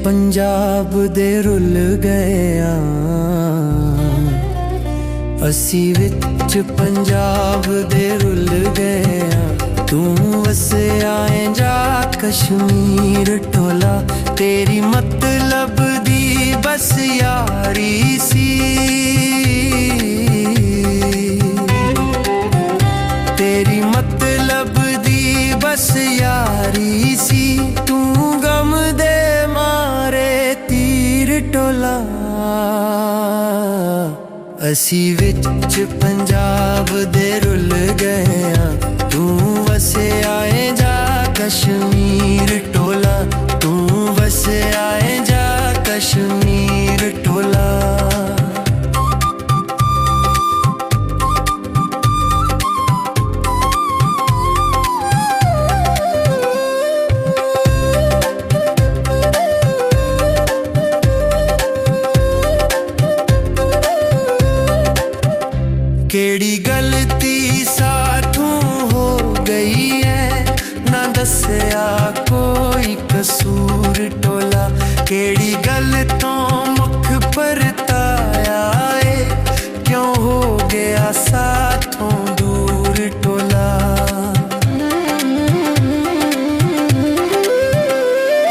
पंजाब दे rule गए असी विच पंजाब दे rule गए तू वसया ऐ जा कश्मीर टोला तेरी मतलब दी बस यारी सी तेरी मतलब दी बस यारी सी तू गम दे मारे तीर टोला असी विच पंजाब दे रुल गए तू वसया ऐ जा कश्मीर टोला तू वसया ऐ जा कश्मीर टोला केड़ी गलती साथों हो गई है ना दस्या कोई कसूर टोला केड़ी गल तो मुख परताया है क्यों हो गया साथों दूर टोला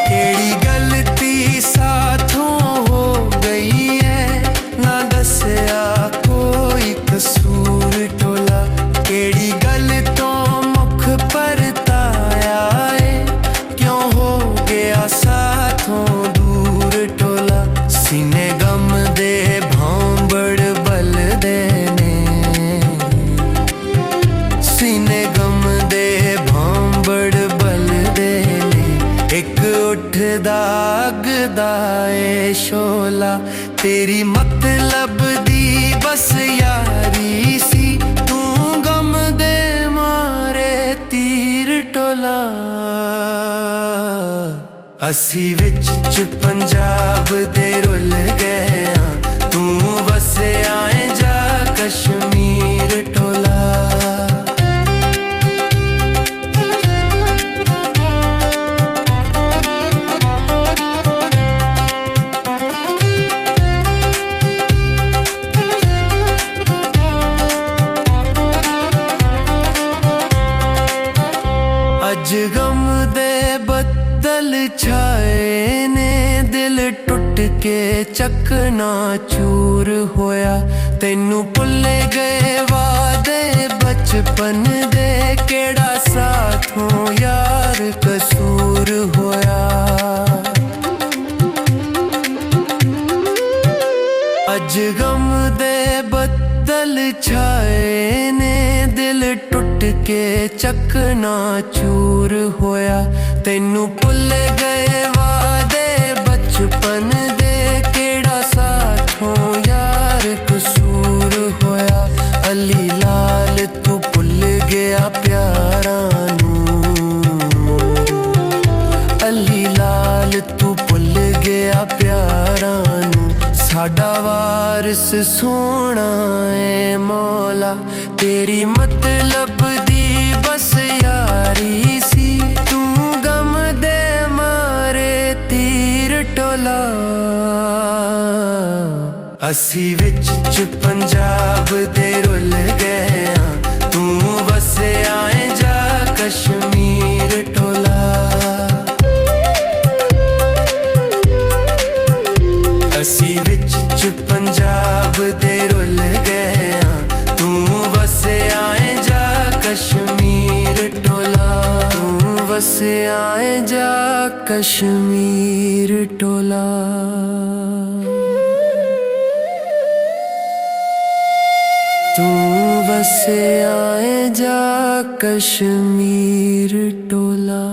केड़ी गलती साथों हो गई है ना दस्या कोई कसूर टोला केड़ी गल तो मुख परताया है क्यों हो गया साथों दूर टोला सीने गम दे भांबड़ बल देने सीने गम दे भांबड़ बल देने एक उठदा अगदा ए शोला तेरी मतलब दी बस यारी सी तू गम दे मारे तीर टोला असी विच पंजाब दे रुल गए तू वसया ऐ जा कश्मीर टोला अज गम दे बदल छाए ने दिल टुट के चकना चूर होया तेनू भुल गए वादे बचपन दे केड़ा साथों यार कसूर होया अज गम दे बदल छाए ने दिल टुट के चकना चूर होया तेनू भुल गए वादे बचपन दे केड़ा साथों यार कसूर होया अली लाल तू भुल गया प्यारा नू अली लाल तू भुल गया प्यारा नू साडा वारिस सोना है मौला तेरी मतलब दी बस यारी सी तू गम दे मारे तीर टोला असी विच पंजाब दे रुल गए तू वसया ऐ जा कश्मीर टोला असी विच पंजाब दे रुल गए तू वसया ऐ जा कश्मीर टोला तू वसया ऐ जा कश्मीर टोला तू वसया ऐ जा कश्मीर टोला।